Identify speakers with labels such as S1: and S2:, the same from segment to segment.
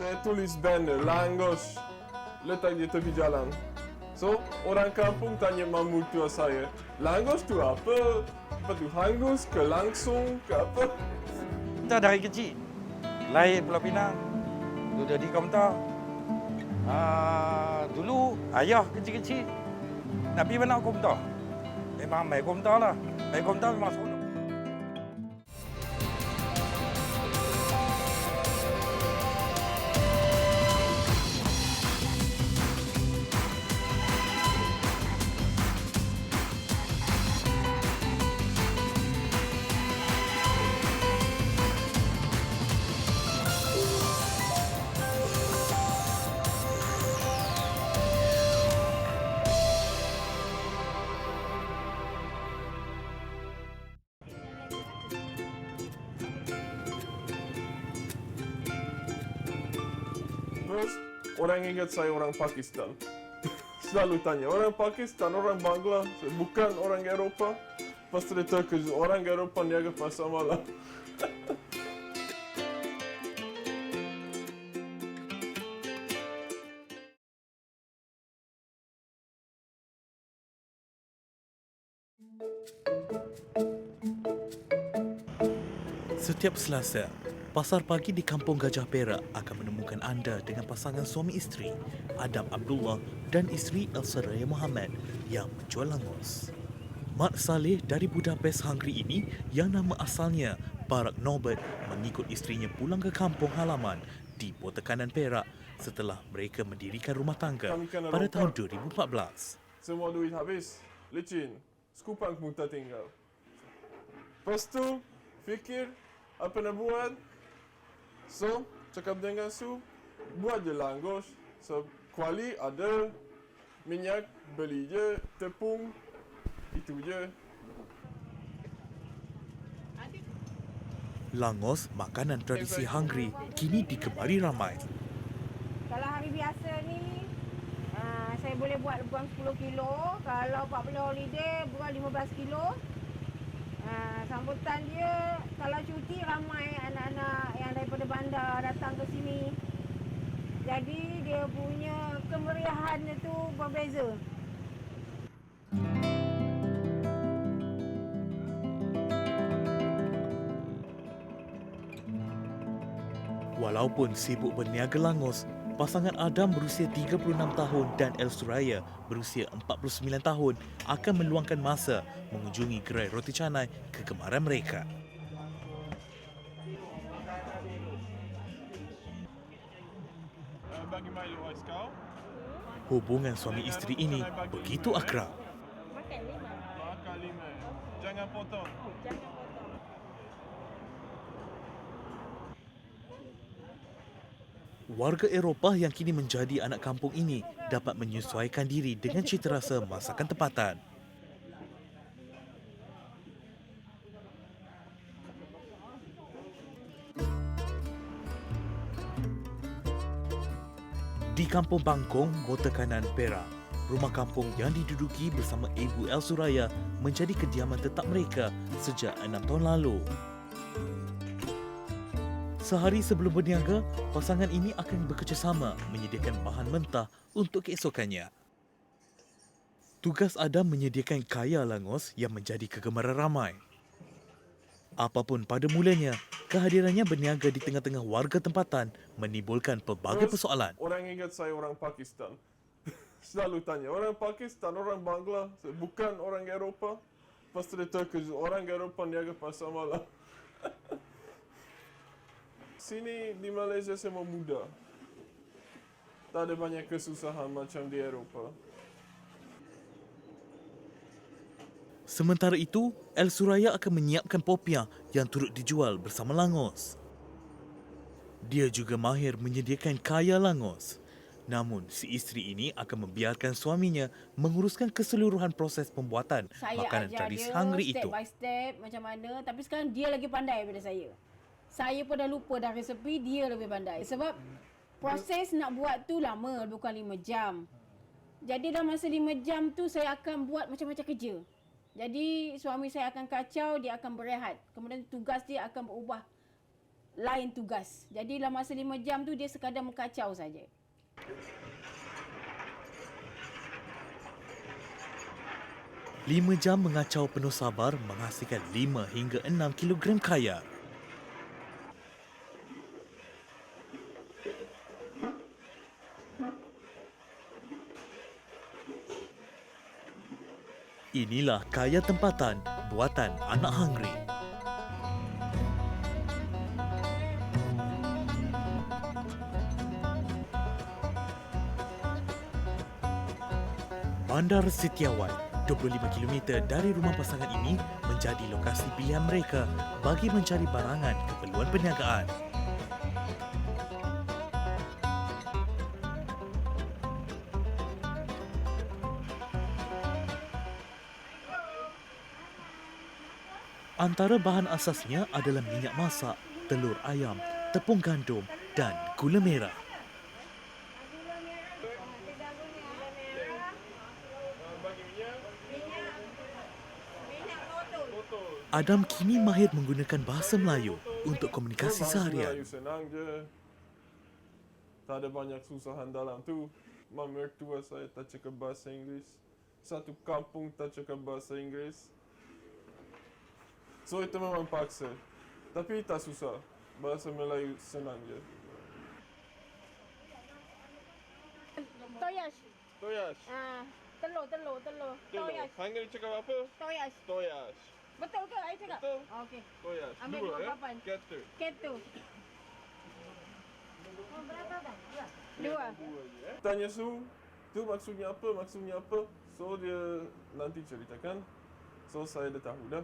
S1: saya tulis banner Langos, letak di tepi jalan. So, orang kampung tanya mak tua saya, Langos tu apa? Apa tu hangus ke langsung ke apa?
S2: Kita dari kecil lahir Pulau Pinang, duduk di kaunter. Dulu ayah kecil-kecil nak pergi mana kaunter. Memang main kaunter lah. Main kaunter memang seronok.
S1: Terus, orang ingat saya orang Pakistan. Selalu tanya, orang Pakistan, orang Bangla, bukan orang Eropah. Pas dia terkejut, orang Eropah niaga pasar malam.
S3: Setiap Selasa, pasar pagi di Kampung Gajah Perak akan menemukan anda dengan pasangan suami isteri Adam Abdullah dan isteri Elsuraya Muhammad yang menjual langus. Mat Saleh dari Budapest, Hungary ini yang nama asalnya Barak Norbert mengikut isterinya pulang ke kampung halaman di Botekanan Perak setelah mereka mendirikan rumah tangga pada tahun 2014.
S1: Semua duit habis, licin, sekupang pun tak tinggal. Lepas tu, fikir apa nak buat. So, cakap dengan Su, buat je langus. So, kuali ada, minyak beli je, tepung, itu je.
S3: Langus, makanan tradisi Hungary, kini digemari ramai.
S4: Kalau hari biasa ni, saya boleh buat buang 10 kilo. Kalau 40 holiday, buang 15 kilo. Sambutan dia, kalau cuti ramai anak-anak yang daripada bandar datang ke sini. Jadi dia punya kemeriahan itu berbeza.
S3: Walaupun sibuk berniaga langus, pasangan Adam berusia 36 tahun dan Elsuraya berusia 49 tahun akan meluangkan masa mengunjungi gerai roti canai kegemaran mereka.
S1: Bagi Milo ais kau.
S3: Hubungan suami isteri ini begitu akrab.
S1: Makan 5. Jangan potong.
S3: Warga Eropah yang kini menjadi anak kampung ini dapat menyesuaikan diri dengan citarasa masakan tempatan. Di Kampung Bangkong, Botekanan Perak, rumah kampung yang diduduki bersama Ibu Elsuraya menjadi kediaman tetap mereka sejak 6 tahun lalu. Sehari sebelum berniaga, pasangan ini akan bekerjasama menyediakan bahan mentah untuk keesokannya. Tugas Adam menyediakan kaya langus yang menjadi kegemaran ramai. Apapun pada mulanya, kehadirannya berniaga di tengah-tengah warga tempatan menimbulkan pelbagai persoalan.
S1: Orang ingat saya orang Pakistan. Selalu tanya, orang Pakistan, orang Bangla, bukan orang Eropah. Pas dia terkejut, orang Eropah niaga pasar malam. Sini di Malaysia semua mudah. Tak ada banyak kesusahan macam di Eropah.
S3: Sementara itu, Elsuraya akan menyiapkan popiah yang turut dijual bersama langus. Dia juga mahir menyediakan kaya langus. Namun, si isteri ini akan membiarkan suaminya menguruskan keseluruhan proses pembuatan makanan tradisi Hungary itu.
S4: Step by step macam mana, tapi sekarang dia lagi pandai daripada saya. Saya pun dah lupa dah resepi, dia lebih pandai. Sebab proses nak buat tu lama, bukan 5 jam. Jadi dalam masa 5 jam tu saya akan buat macam-macam kerja. Jadi suami saya akan kacau, dia akan berehat. Kemudian tugas dia akan berubah lain tugas. Jadi dalam masa 5 jam tu dia sekadar mengkacau saja.
S3: Lima jam mengacau penuh sabar menghasilkan 5 hingga 6 kilogram kayak. Inilah kaya tempatan buatan anak hungry. Bandar Setiawan, 25 km dari rumah pasangan ini menjadi lokasi pilihan mereka bagi mencari barangan keperluan perniagaan. Antara bahan asasnya adalah minyak masak, telur ayam, tepung gandum dan gula merah. Adam kini mahir menggunakan bahasa Melayu untuk komunikasi seharian.
S1: Melayu senang je. Tak ada banyak susahan dalam tu. Mak mertua saya tak cakap bahasa Inggeris. Satu kampung tak cakap bahasa Inggeris. So itu memang paksa. Tapi tak susah. Bahasa Melayu senang je.
S4: Toyas.
S1: Toyas.
S4: Telur. Toyas.
S1: Hangil cakap apa?
S4: Toyas.
S1: Toyas.
S4: Betul ke I cakap?
S1: Betul.
S4: Okey.
S1: Toyas.
S4: Ambil
S1: Dua,
S4: dua papan.
S1: Kata.
S4: Ketu. Berapa dah? Dua.
S1: Tanya Su, tu maksudnya apa? Maksudnya apa? So dia nanti ceritakan. So saya dah tahu dah.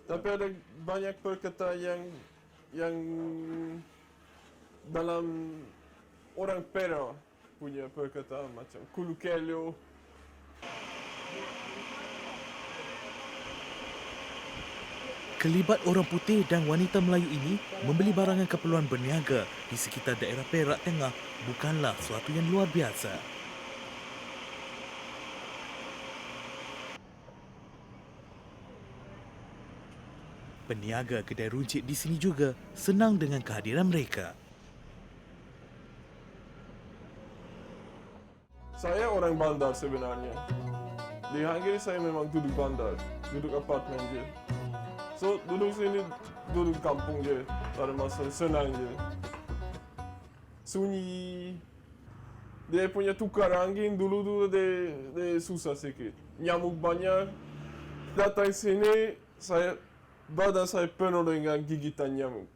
S1: Tapi ada banyak perkataan yang dalam orang Perak punya perkataan macam kulukelo.
S3: Kelibat orang putih dan wanita Melayu ini membeli barangan keperluan berniaga di sekitar daerah Perak Tengah bukanlah suatu yang luar biasa. Peniaga kedai runcit di sini juga senang dengan kehadiran mereka.
S1: Saya orang bandar sebenarnya. Di Hungary saya memang duduk bandar, duduk apartmen je. So duduk sini, duduk kampung je. Tak ada masalah, senang je. Sunyi. Dia punya tukar angin dulu dia susah sikit. Nyamuk banyak. Datang sini, badan saya penuh dengan gigitan nyamuk.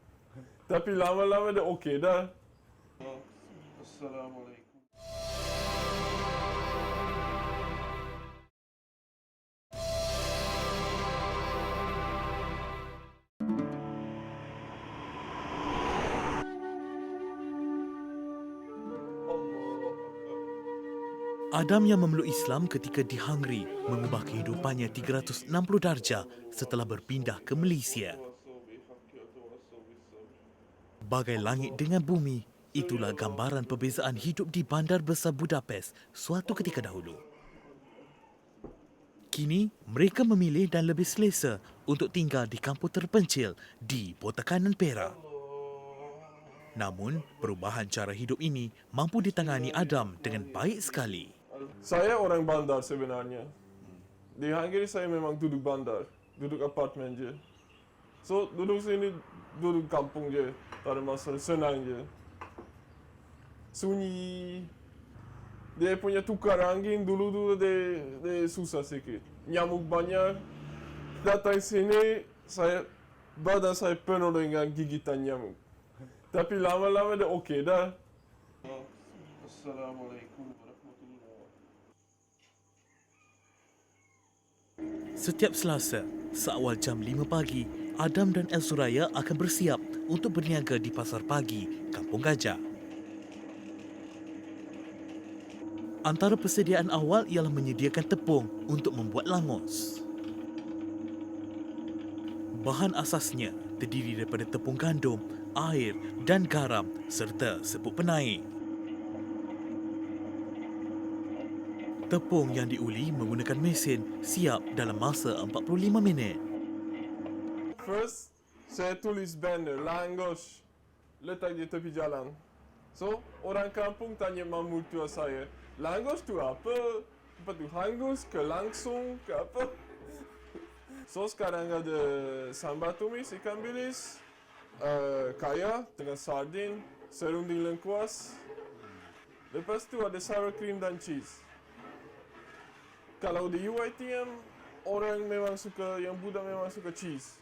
S1: Tapi lama-lama dia okey dah. Assalamualaikum.
S3: Adam yang memeluk Islam ketika di Hungary mengubah kehidupannya 360 darjah setelah berpindah ke Malaysia. Bagai langit dengan bumi, itulah gambaran perbezaan hidup di bandar besar Budapest suatu ketika dahulu. Kini, mereka memilih dan lebih selesa untuk tinggal di kampung terpencil di Botakanan Perak. Namun, perubahan cara hidup ini mampu ditangani Adam dengan baik sekali.
S1: Saya orang bandar sebenarnya. Di Hungary saya memang duduk bandar, duduk apartmen je. So duduk sini, duduk kampung je. Tak ada masalah, senang je. Sunyi. Dia punya tukar angin dulu dia susah sikit. Nyamuk banyak. Datang sini, badan saya penuh dengan gigitan nyamuk. Tapi lama-lama dia okey dah. Assalamualaikum warahmatullahi.
S3: Setiap Selasa, seawal jam 5 pagi, Adam dan El Suraya akan bersiap untuk berniaga di pasar pagi Kampung Gajah. Antara persediaan awal ialah menyediakan tepung untuk membuat langus. Bahan asasnya terdiri daripada tepung gandum, air dan garam serta sepuk penaik. Tepung yang diuli menggunakan mesin siap dalam masa 45 minit.
S1: First, saya tulis banner, Langgos, letak di tepi jalan. So, orang kampung tanya mak mertua saya, Langgos tu apa? Apa tu hangus ke langsung ke apa? So, sekarang ada sambal tumis ikan bilis, kaya dengan sardin, serunding lengkuas. Lepas tu ada sour cream dan cheese. Kalau di UiTM, orang memang suka, yang budak memang suka cheese.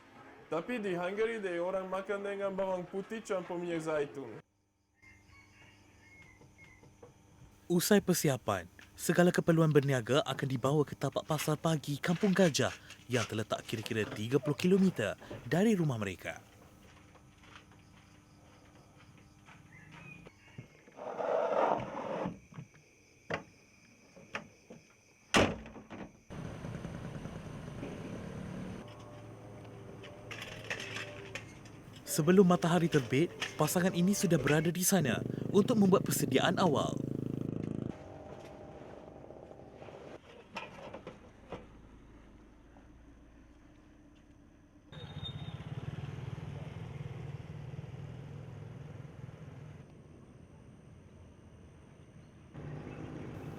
S1: Tapi di Hungary, orang makan dengan bawang putih campur minyak zaitun.
S3: Usai persiapan, segala keperluan berniaga akan dibawa ke tapak pasar pagi Kampung Gajah yang terletak kira-kira 30 km dari rumah mereka. Sebelum matahari terbit, pasangan ini sudah berada di sana untuk membuat persediaan awal.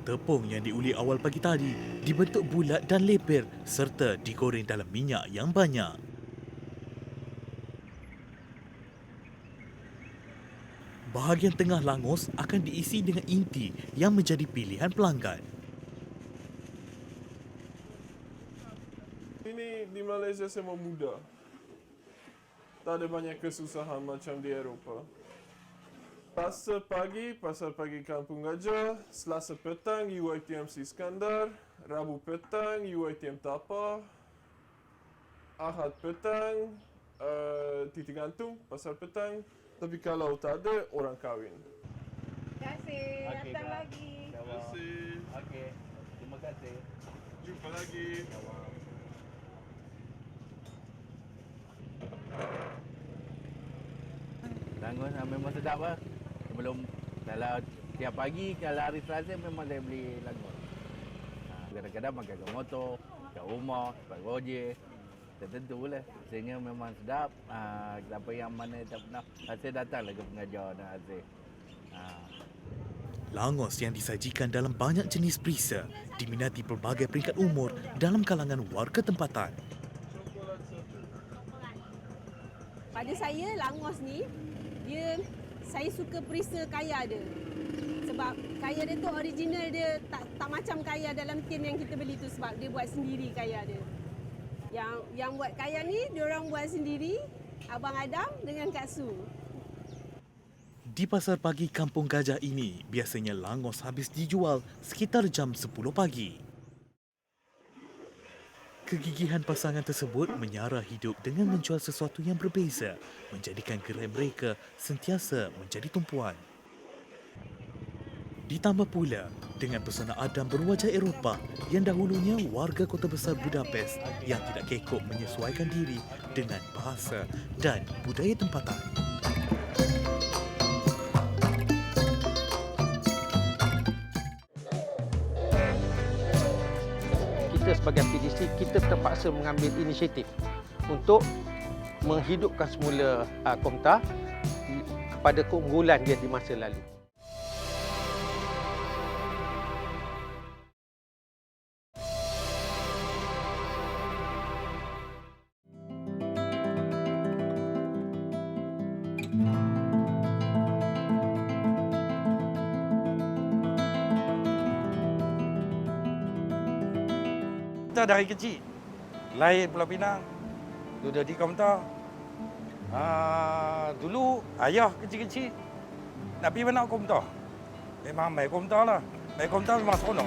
S3: Tepung yang diuli awal pagi tadi dibentuk bulat dan lepir serta digoreng dalam minyak yang banyak. Bahagian tengah langus akan diisi dengan inti yang menjadi pilihan pelanggan.
S1: Ini di Malaysia semua mudah. Tak ada banyak kesusahan macam di Eropah. Pasar pagi Kampung Gajah. Selasa petang, UiTM Iskandar. Rabu petang, UiTM Tapa. Ahad petang, Titik Gantung, Pasar Petang. Tapi kalau tak ada, orang kahwin.
S4: Terima kasih. Datang lagi.
S1: Terima kasih.
S2: Okey. Terima kasih.
S1: Jumpa lagi.
S5: Langus memang sedap lah. Sebelum kalau tiap pagi, kalau hari Selasa memang saya beli langus. Kadang-kadang makan kat motor, kat rumah, kat gojek. Tertentu lah. Rasanya memang sedap. Siapa yang mana tak pernah, saya datanglah ke pengajar dan Azir.
S3: Langus yang disajikan dalam banyak jenis perisa diminati pelbagai peringkat umur dalam kalangan warga tempatan.
S6: Pada saya, langus ni, saya suka perisa kaya dia. Sebab kaya dia tu original dia, tak macam kaya dalam tin yang kita beli tu sebab dia buat sendiri kaya dia. Yang buat kaya ni, diorang buat sendiri, Abang Adam dengan Kak Su.
S3: Di pasar pagi Kampung Gajah ini, biasanya langus habis dijual sekitar jam 10 pagi. Kegigihan pasangan tersebut menyara hidup dengan menjual sesuatu yang berbeza, menjadikan gerai mereka sentiasa menjadi tumpuan. Ditambah pula dengan pesona Adam berwajah Eropah yang dahulunya warga kota besar Budapest yang tidak kekok menyesuaikan diri dengan bahasa dan budaya tempatan.
S7: Kita sebagai aktivisi, kita terpaksa mengambil inisiatif untuk menghidupkan semula Komta kepada keunggulan dia di masa lalu.
S2: Kita dari kecil, lahir Pulau Pinang, duduk di Komta. Dulu ayah kecil-kecil nak pergi mana Komta. Memang main Komta lah. Main Komta memang seronok.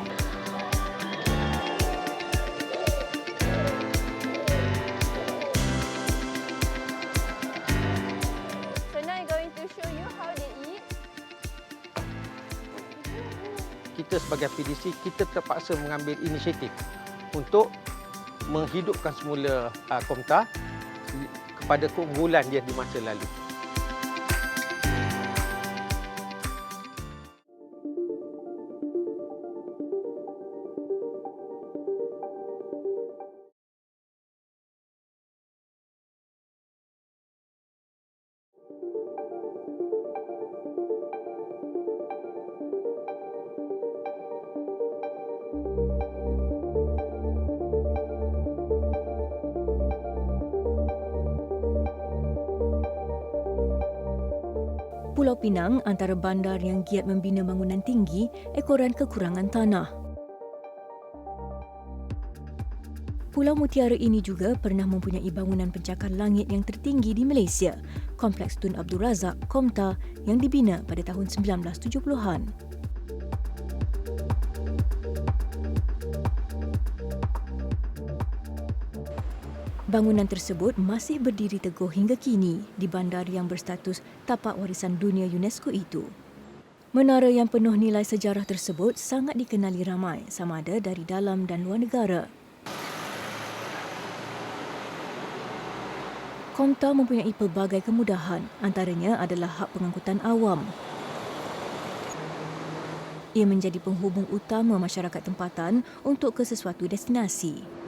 S8: So now I'm going to show you how they eat.
S7: Kita sebagai aktivisi, kita terpaksa mengambil inisiatif untuk menghidupkan semula Komta kepada keunggulan dia di masa lalu.
S9: Pulau Pinang antara bandar yang giat membina bangunan tinggi ekoran kekurangan tanah. Pulau Mutiara ini juga pernah mempunyai bangunan pencakar langit yang tertinggi di Malaysia, Kompleks Tun Abdul Razak, KOMTA, yang dibina pada tahun 1970-an. Bangunan tersebut masih berdiri teguh hingga kini di bandar yang berstatus tapak warisan dunia UNESCO itu. Menara yang penuh nilai sejarah tersebut sangat dikenali ramai sama ada dari dalam dan luar negara. KOMTA mempunyai pelbagai kemudahan, antaranya adalah hak pengangkutan awam. Ia menjadi penghubung utama masyarakat tempatan untuk ke sesuatu destinasi.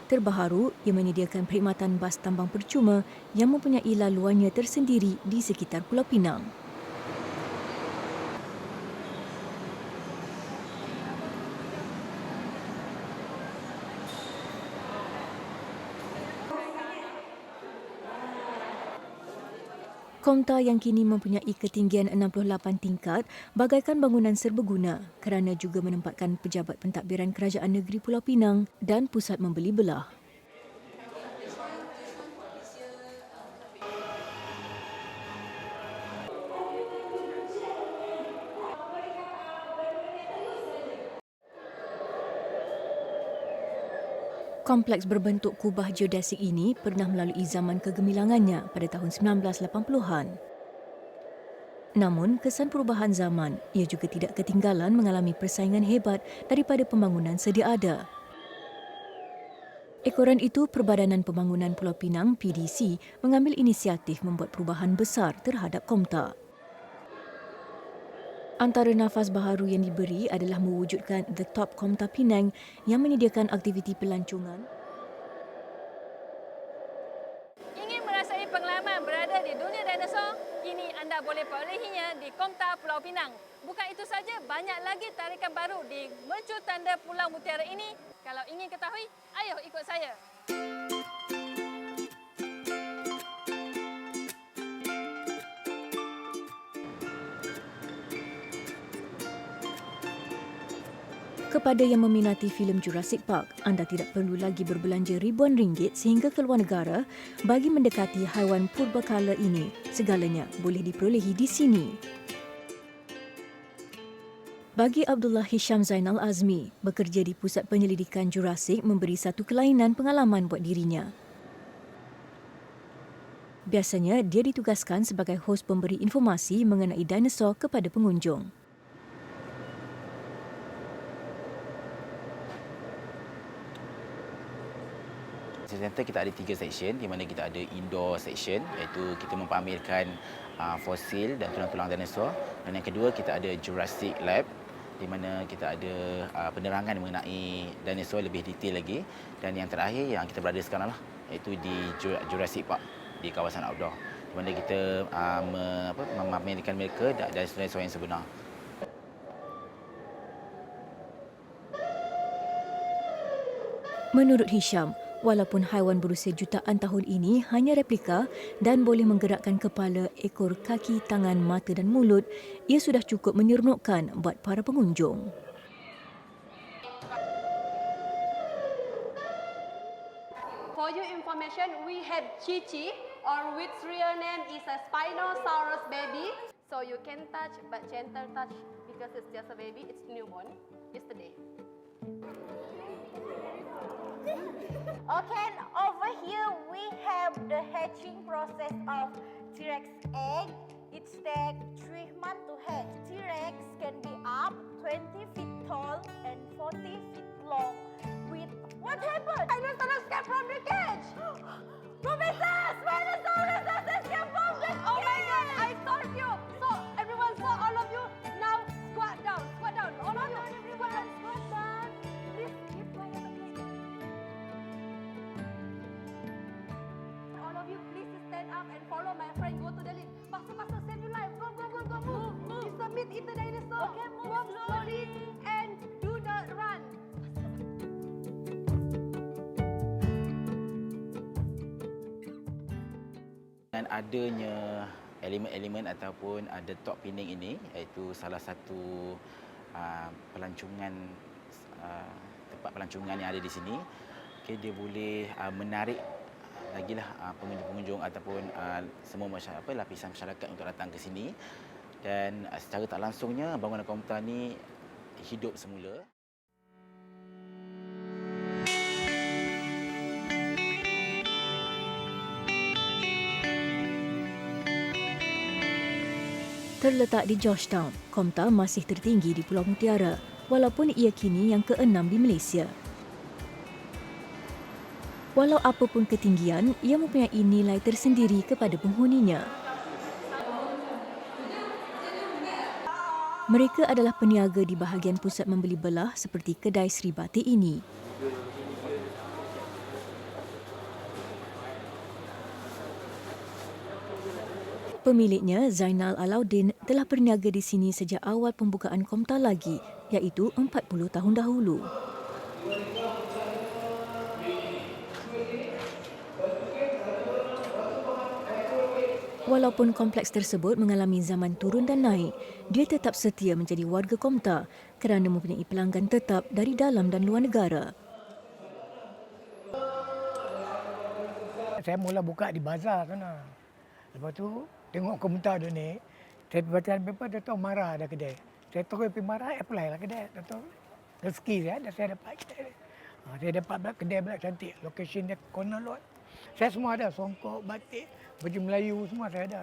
S9: Terbaru, ia menyediakan perkhidmatan bas tambang percuma yang mempunyai laluannya tersendiri di sekitar Pulau Pinang. KOMTA yang kini mempunyai ketinggian 68 tingkat bagaikan bangunan serbaguna kerana juga menempatkan pejabat pentadbiran Kerajaan Negeri Pulau Pinang dan pusat membeli belah. Kompleks berbentuk kubah geodesik ini pernah melalui zaman kegemilangannya pada tahun 1980-an. Namun, kesan perubahan zaman, ia juga tidak ketinggalan mengalami persaingan hebat daripada pembangunan sedia ada. Ekoran itu, Perbadanan Pembangunan Pulau Pinang (PDC) mengambil inisiatif membuat perubahan besar terhadap KOMTA. Antara nafas baharu yang diberi adalah mewujudkan The Top KOMTA Penang yang menyediakan aktiviti pelancongan.
S10: Ingin merasai pengalaman berada di dunia dinosaur? Kini anda boleh perolehinya di KOMTA Pulau Pinang. Bukan itu saja, banyak lagi tarikan baru di Mercu Tanda Pulau Mutiara ini. Kalau ingin ketahui, ayo ikut saya.
S9: Kepada yang meminati filem Jurassic Park, anda tidak perlu lagi berbelanja ribuan ringgit sehingga ke luar negara bagi mendekati haiwan purbakala ini. Segalanya boleh diperolehi di sini. Bagi Abdullah Hisham Zainal Azmi, bekerja di Pusat Penyelidikan Jurassic memberi satu kelainan pengalaman buat dirinya. Biasanya, dia ditugaskan sebagai hos pemberi informasi mengenai dinosaur kepada pengunjung.
S11: Center kita ada 3 section di mana kita ada indoor section iaitu kita mempamerkan fosil dan tulang-tulang dinosaur, dan yang kedua kita ada Jurassic Lab di mana kita ada penerangan mengenai dinosaur lebih detail lagi, dan yang terakhir yang kita berada sekarang lah iaitu di Jurassic Park di kawasan outdoor di mana kita memamerkan mereka dinosaur yang sebenar.
S9: Menurut Hisham, walaupun haiwan berusia jutaan tahun ini hanya replika dan boleh menggerakkan kepala, ekor, kaki, tangan, mata dan mulut, ia sudah cukup menyeronokkan buat para pengunjung.
S12: For your information, we have Chichi, or which real name is a Spinosaurus baby. So you can touch, but gentle touch because it's just a baby. It's newborn yesterday.
S13: Okay, over here we have the hatching process of T-Rex egg. It takes 3 months to hatch. T-Rex can be up 20 feet tall and 40 feet long. With what happened? Dinosaurs escaped from the cage. Professor, Spinosaurus has escaped from the cage.
S12: Oh my God! I told you. So everyone, so all of you now squat down, all of you.
S13: Everyone, squat down. Please keep quiet, okay?
S12: All of you, please stand up and follow my friend. Go to the lift. Faster, save your life. Go. Move. You submit in the dinosaur.
S13: Okay, move
S12: slowly and do the run.
S11: Dan adanya elemen-elemen ataupun ada tok pining ini, iaitu salah satu pelancongan tempat pelancongan yang ada di sini. Okay, dia boleh menarik lagilah pengunjung-pengunjung ataupun semua lapisan masyarakat untuk datang ke sini. Dan secara tak langsungnya bangunan Komtar ni hidup semula.
S9: Terletak di Georgetown, Komtar masih tertinggi di Pulau Mutiara, walaupun ia kini yang ke-6 di Malaysia. Walau apapun ketinggian, ia mempunyai nilai tersendiri kepada penghuninya. Mereka adalah peniaga di bahagian pusat membeli belah seperti kedai Sri Batik ini. Pemiliknya, Zainal Alauddin, telah berniaga di sini sejak awal pembukaan Komtar lagi, iaitu 40 tahun dahulu. Walaupun kompleks tersebut mengalami zaman turun dan naik, dia tetap setia menjadi warga Komtar kerana mempunyai pelanggan tetap dari dalam dan luar negara.
S14: Saya mula buka di bazar sana. Lepas tu tengok Komtar dia ni, saya baca paper, dia tahu marah ada kedai. Saya terus pergi marah, apply lah kedai. Dia tahu rezeki saya dapat kedai. Saya dapat kedai belak cantik. Lokasi dia corner lot. Saya semua ada, songkok, batik, baju Melayu semua saya ada.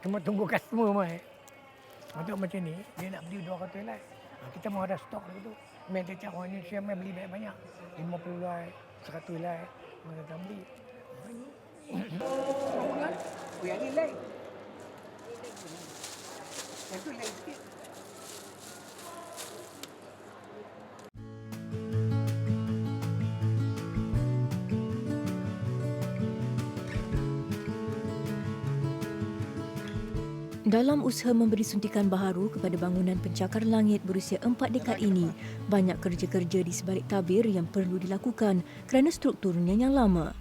S14: Cuma tunggu customer mai. Untuk macam ni, dia nak beli 200 helai. Kita mau ada stok dulu tu. Main dia cakap orang Indonesia main beli banyak-banyak. 50 helai, 100 helai. Mereka tak beli. Yang ni lain. Yang tu lain sikit.
S9: Dalam usaha memberi suntikan baharu kepada bangunan pencakar langit berusia 4 dekad ini, banyak kerja-kerja di sebalik tabir yang perlu dilakukan kerana strukturnya yang lama.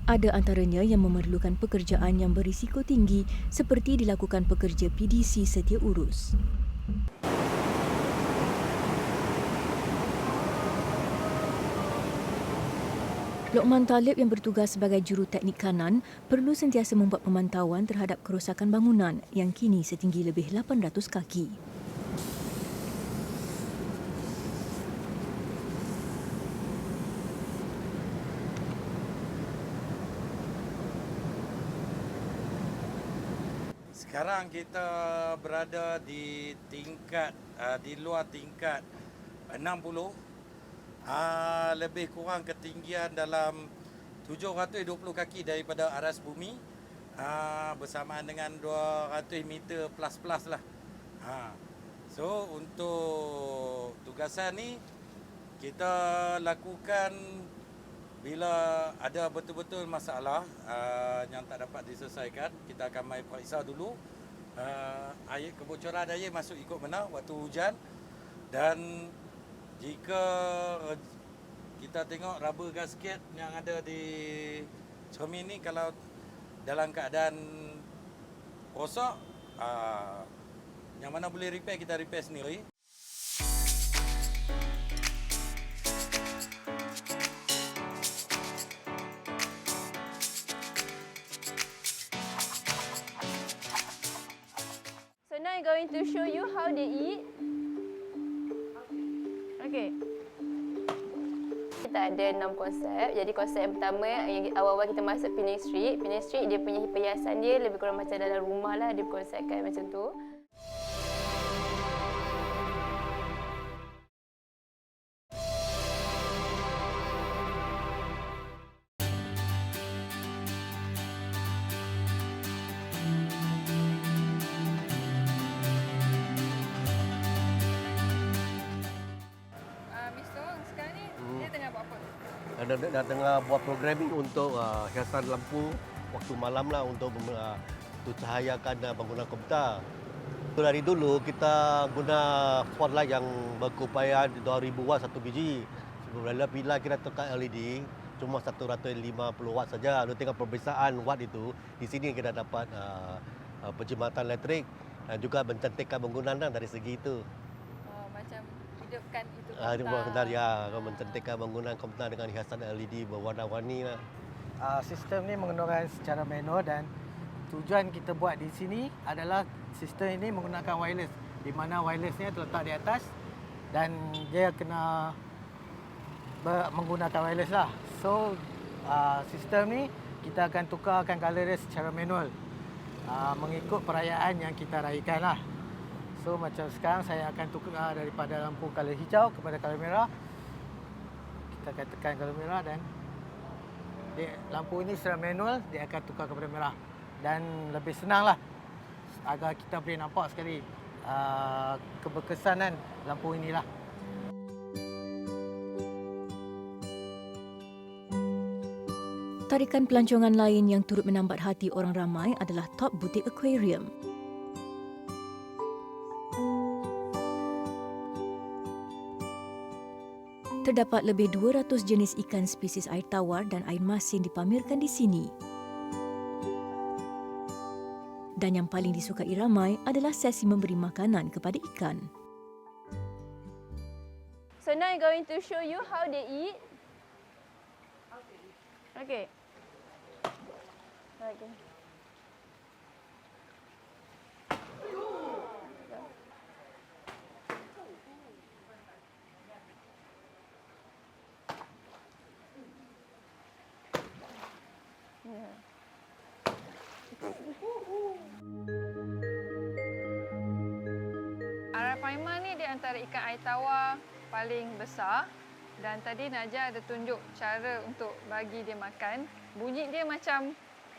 S9: Ada antaranya yang memerlukan pekerjaan yang berisiko tinggi seperti dilakukan pekerja PDC setia urus. Lokman Talib yang bertugas sebagai juru teknik kanan perlu sentiasa membuat pemantauan terhadap kerosakan bangunan yang kini setinggi lebih 800 kaki.
S2: Sekarang kita berada di tingkat di luar tingkat 60. Lebih kurang ketinggian dalam 720 kaki daripada aras bumi, bersamaan dengan 200 meter plus lah. So untuk tugasan ni kita lakukan bila ada betul-betul masalah yang tak dapat diselesaikan, kita akan mai periksa dulu air, kebocoran air masuk ikut mana waktu hujan. Dan jika kita tengok rubber gasket yang ada di cermin ni, kalau dalam keadaan rosak, yang mana boleh repair, kita repair sendiri.
S8: So now I'm going to show you how they eat. Okay. Kita ada 6 konsep. Jadi konsep yang pertama, yang awal-awal kita masuk Penang Street. Penang Street dia punya perhiasan dia lebih kurang macam dalam rumah lah, dia konsepkan macam tu.
S15: Dah tengah buat programming untuk hiasan lampu waktu malam lah untuk cahayakan bangunan Komtar. Dari dulu kita guna spotlight yang berkeupayaan 2000 watt satu biji. Bila kita tukar LED cuma 150 watt saja. Lalu tengok perbezaan watt itu, di sini kita dapat penjimatan elektrik dan juga mencantikkan penggunaan dari segi itu.
S10: Macam hidupkan itu
S15: Benar ya, mencantikkan penggunaan komputer dengan hiasan LED berwarna-warni lah.
S16: Sistem ni menggunakan secara manual dan tujuan kita buat di sini adalah sistem ini menggunakan wireless, di mana wirelessnya terletak di atas dan dia kena menggunakan wireless lah. So sistem ni kita akan tukarkan color dia secara manual mengikut perayaan yang kita raikan lah. So macam sekarang saya akan tukar daripada lampu color hijau kepada color merah. Kita akan tekan color merah dan lampu ini secara manual dia akan tukar kepada merah. Dan lebih senanglah agar kita boleh nampak sekali keberkesanan lampu inilah.
S9: Tarikan pelancongan lain yang turut menambat hati orang ramai adalah Top Boutique Aquarium. Terdapat lebih 200 jenis ikan spesies air tawar dan air masin dipamerkan di sini. Dan yang paling disukai ramai adalah sesi memberi makanan kepada ikan.
S8: So now I'm going to show you how they eat. Okay. Okay.
S10: Arapaima ni di antara ikan air tawar paling besar dan tadi Najah ada tunjuk cara untuk bagi dia makan. Bunyi dia macam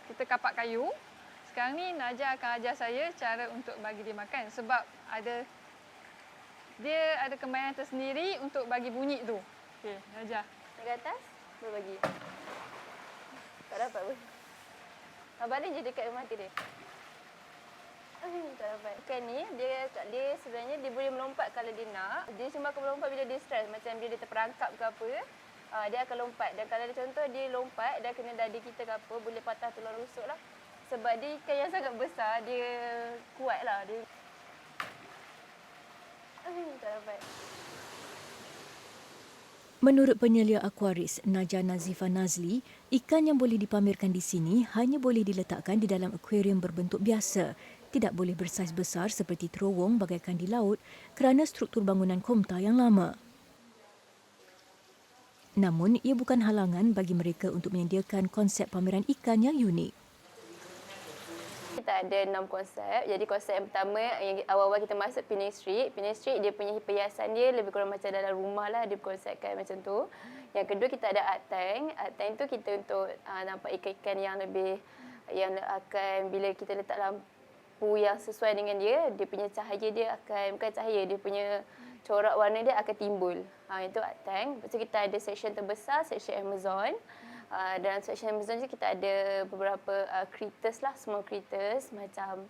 S10: kita kapak kayu. Sekarang ni Najah akan ajar saya cara untuk bagi dia makan sebab dia ada kemahiran tersendiri untuk bagi bunyi tu. Okey, Najah.
S8: Dekat atas, berbagi. Tak dapat pun. Balik je dekat mata dia. Tak dapat. Ikan ni, dia sebenarnya dia boleh melompat kalau dia nak. Dia cuma akan melompat bila dia stres. Macam bila dia terperangkap ke apa, dia akan lompat. Dan kalau contoh dia lompat, dia kena dada kita ke apa, boleh patah tulang rusuk lah. Sebab dia ikan yang sangat besar, dia kuat lah. Dia... tak dapat.
S9: Menurut penyelia akuaris Najah Nazifa Nazli, ikan yang boleh dipamerkan di sini hanya boleh diletakkan di dalam akuarium berbentuk biasa, tidak boleh bersaiz besar seperti terowong bagaikan di laut kerana struktur bangunan Komta yang lama. Namun, ia bukan halangan bagi mereka untuk menyediakan konsep pameran ikan yang unik.
S8: Kita ada 6 konsep. Jadi konsep yang pertama yang awal-awal kita masuk Penang Street. Penang Street dia punya perhiasan dia lebih kurang macam dalam rumah lah, dia konsepkan macam tu. Yang kedua kita ada art tank. Art tank tu kita untuk nampak ikan-ikan yang lebih yang akan bila kita letak lampu yang sesuai dengan dia punya cahaya dia akan bukan cahaya, dia punya corak warna dia akan timbul. Itu art tank. Lepas tu kita ada section terbesar, section Amazon. Dalam section Amazon ni kita ada beberapa critters lah, small critters macam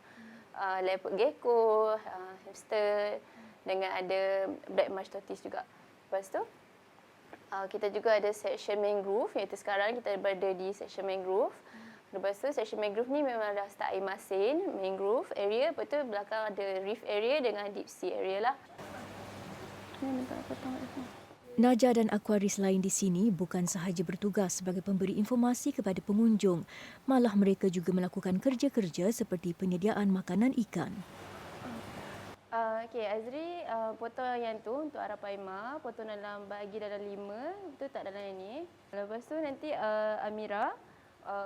S8: leopard gecko, hamster dengan ada black marsh tortoise juga. Lepas tu kita juga ada section mangrove, iaitu sekarang kita berada di section mangrove. Lepas tu section mangrove ni memang dah start air masin, mangrove area. Lepas tu belakang ada reef area dengan deep sea area lah.
S9: Najah dan akuaris lain di sini bukan sahaja bertugas sebagai pemberi informasi kepada pengunjung, malah mereka juga melakukan kerja-kerja seperti penyediaan makanan ikan.
S8: Okey, Azri potong yang tu untuk Arapaima, potong dalam bagi dalam 5, tu tak dalam yang ni. Lepas tu nanti Amira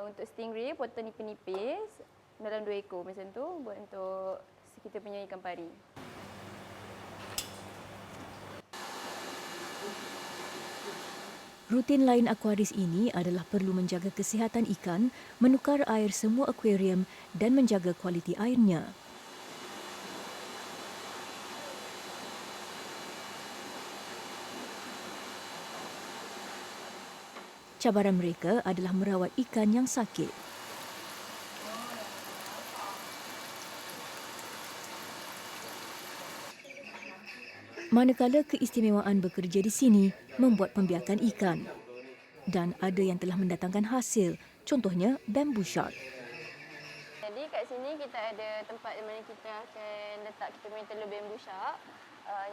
S8: untuk stingray potong nipis-nipis dalam 2 ekor macam tu buat untuk kita punya ikan pari.
S9: Rutin lain akuaris ini adalah perlu menjaga kesihatan ikan, menukar air semua akuarium dan menjaga kualiti airnya. Cabaran mereka adalah merawat ikan yang sakit. Manakala keistimewaan bekerja di sini membuat pembiakan ikan. Dan ada yang telah mendatangkan hasil, contohnya bamboo shark.
S8: Jadi kat sini kita ada tempat di mana kita akan letak kita punya telur bamboo shark.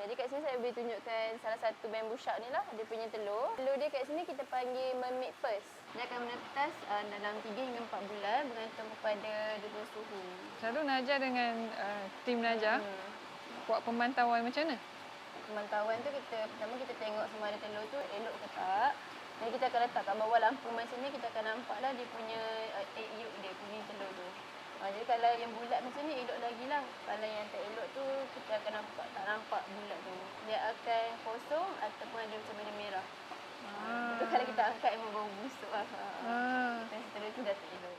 S8: Jadi kat sini saya boleh tunjukkan salah satu bamboo shark ni lah, dia punya telur. Telur dia kat sini kita panggil mermaid first. Dia akan menetas dalam 3 hingga 4 bulan bergantung kepada dua suhu.
S10: Selalu Najah dengan tim Najah buat pemantauan macam mana?
S8: Pemantauan tu pertama kita tengok sama ada telur tu elok ke tak. Jadi kita akan letak kat bawah lampu macam ni, kita akan nampaklah dia punya egg yolk dia, kuning telur tu. Jadi kalau yang bulat macam ni elok lagi lah. Kalau yang tak elok tu kita akan tak nampak bulat tu. Dia akan kosong ataupun ada macam merah-merah. Itu kalau kita angkat memang bau busuk lah. Dan telur tu dah tak elok.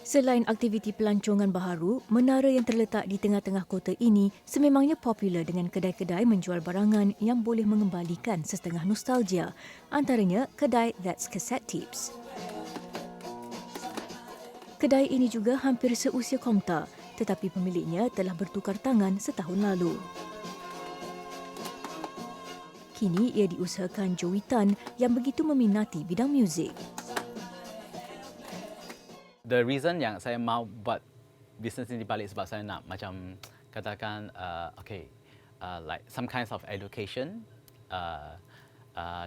S9: Selain aktiviti pelancongan baharu, menara yang terletak di tengah-tengah kota ini sememangnya popular dengan kedai-kedai menjual barangan yang boleh mengembalikan sesetengah nostalgia. Antaranya kedai That's Cassette Tips. Kedai ini juga hampir seusia Komta, tetapi pemiliknya telah bertukar tangan setahun lalu. Kini ia diusahakan Joey Tan yang begitu meminati bidang muzik.
S17: The reason yang saya mau buat bisnes ini balik sebab saya nak macam katakan like some kinds of education,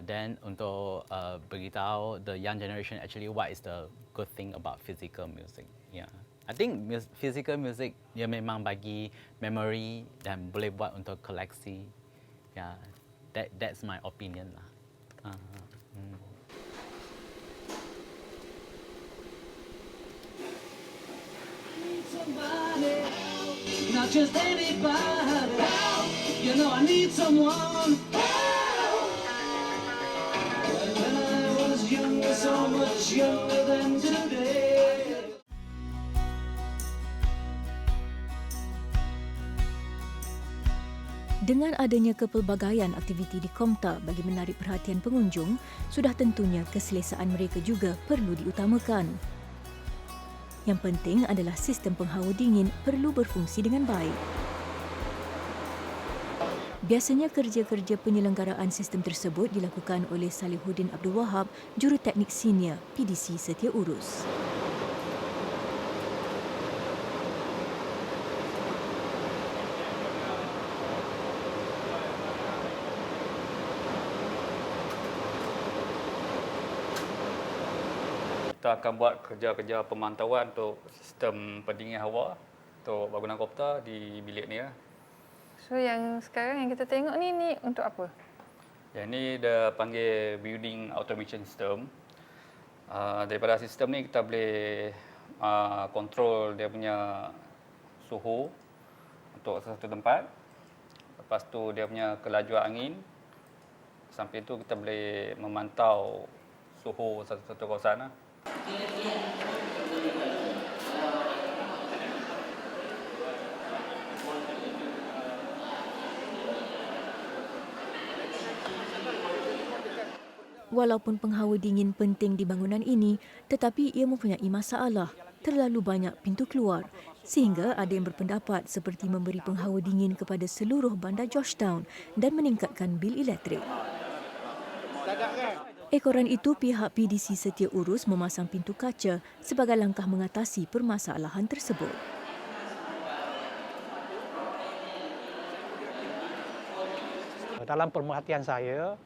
S17: then untuk beritahu the young generation actually what is the good thing about physical music. Yeah, I think physical music dia memang bagi memory dan boleh buat untuk koleksi. Yeah, that's my opinion lah.
S18: Somebody, not just anybody. You know I need someone. When I was younger, so much younger than today.
S9: Dengan adanya kepelbagaian aktiviti di Komta bagi menarik perhatian pengunjung, sudah tentunya keselesaan mereka juga perlu diutamakan. Yang penting adalah sistem penghawa dingin perlu berfungsi dengan baik. Biasanya kerja-kerja penyelenggaraan sistem tersebut dilakukan oleh Salihuddin Abdul Wahab, Juruteknik Senior PDC Setia Urus.
S19: Kita akan buat kerja-kerja pemantauan untuk sistem pendingin hawa untuk bangunan Komta di bilik ni.
S10: So yang sekarang yang kita tengok ni untuk apa?
S19: Yang ni dia panggil building automation system. Daripada sistem ni kita boleh kontrol dia punya suhu untuk satu tempat. Lepas tu dia punya kelajuan angin. Sampai tu kita boleh memantau suhu satu-satu kawasan.
S9: Walaupun penghawa dingin penting di bangunan ini, tetapi ia mempunyai masalah. Terlalu banyak pintu keluar, sehingga ada yang berpendapat seperti memberi penghawa dingin kepada seluruh bandar Georgetown dan meningkatkan bil elektrik. Ekoran itu, pihak PDC Setia Urus memasang pintu kaca sebagai langkah mengatasi permasalahan tersebut.
S20: Dalam pemerhatian saya,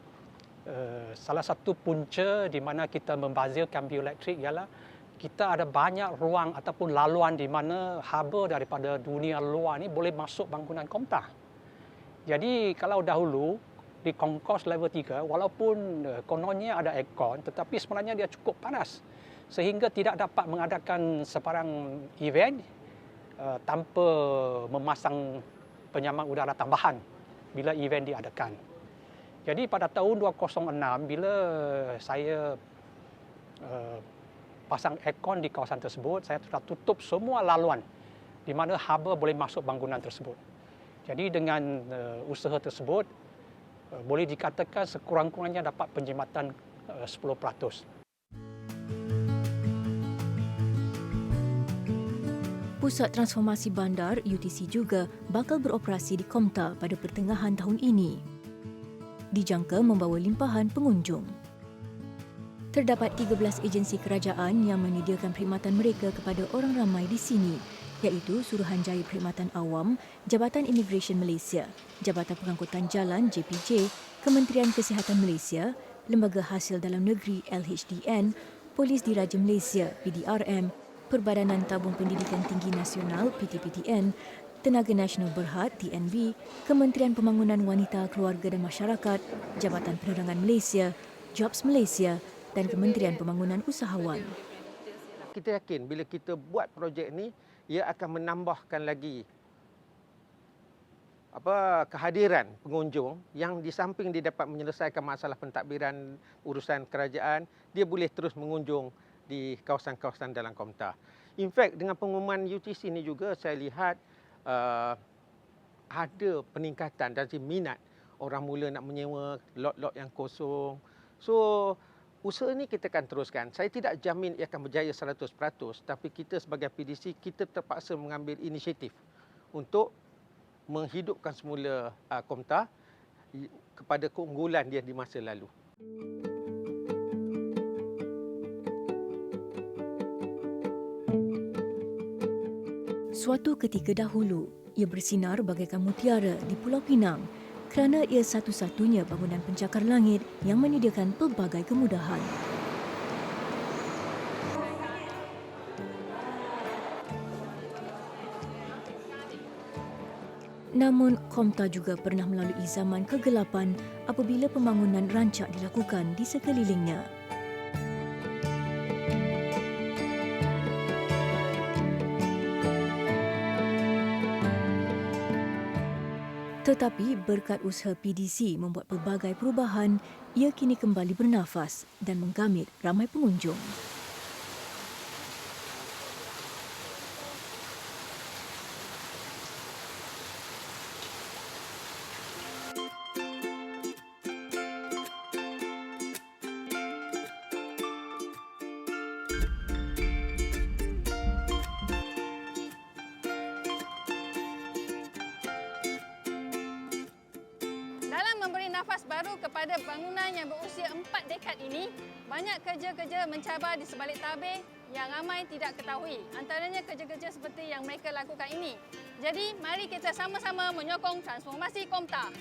S20: salah satu punca di mana kita membazirkan bil elektrik ialah kita ada banyak ruang ataupun laluan di mana haba daripada dunia luar ni boleh masuk bangunan Komta. Jadi kalau dahulu di Concourse level 3, walaupun kononnya ada aircon, tetapi sebenarnya dia cukup panas sehingga tidak dapat mengadakan sebarang event tanpa memasang penyaman udara tambahan bila event diadakan. Jadi pada tahun 2006 bila saya pasang aircon di kawasan tersebut, saya telah tutup semua laluan di mana haba boleh masuk bangunan tersebut. Jadi dengan usaha tersebut boleh dikatakan sekurang-kurangnya dapat penjimatan 10%.
S9: Pusat Transformasi Bandar UTC juga bakal beroperasi di Komta pada pertengahan tahun ini. Dijangka membawa limpahan pengunjung. Terdapat 13 agensi kerajaan yang menyediakan perkhidmatan mereka kepada orang ramai di sini, iaitu Suruhanjaya Perkhidmatan Awam, Jabatan Imigresen Malaysia, Jabatan Pengangkutan Jalan JPJ, Kementerian Kesihatan Malaysia, Lembaga Hasil Dalam Negeri LHDN, Polis Diraja Malaysia PDRM, Perbadanan Tabung Pendidikan Tinggi Nasional PTPTN, Tenaga Nasional Berhad TNB, Kementerian Pembangunan Wanita, Keluarga dan Masyarakat, Jabatan Penerangan Malaysia, Jobs Malaysia dan Kementerian Pembangunan Usahawan.
S7: Kita yakin bila kita buat projek ni, ia akan menambahkan lagi kehadiran pengunjung yang di samping dia dapat menyelesaikan masalah pentadbiran urusan kerajaan, dia boleh terus mengunjung di kawasan-kawasan dalam Komta. In fact, dengan pengumuman UTC ini juga saya lihat ada peningkatan dari minat. Orang mula nak menyewa lot-lot yang kosong. So, usaha ini kita akan teruskan. Saya tidak jamin ia akan berjaya 100%, tapi kita sebagai PDC, kita terpaksa mengambil inisiatif untuk menghidupkan semula Komta kepada keunggulan dia di masa lalu.
S9: Suatu ketika dahulu, ia bersinar bagaikan mutiara di Pulau Pinang kerana ia satu-satunya bangunan pencakar langit yang menyediakan pelbagai kemudahan. Namun, Komta juga pernah melalui zaman kegelapan apabila pembangunan rancak dilakukan di sekelilingnya. Tetapi berkat usaha PDC membuat pelbagai perubahan, ia kini kembali bernafas dan menggamit ramai pengunjung.
S10: nafas baru kepada bangunan yang berusia 4 dekad ini, banyak kerja-kerja mencabar di sebalik tabir yang ramai tidak ketahui. Antaranya kerja-kerja seperti yang mereka lakukan ini. Jadi, mari kita sama-sama menyokong transformasi Komta.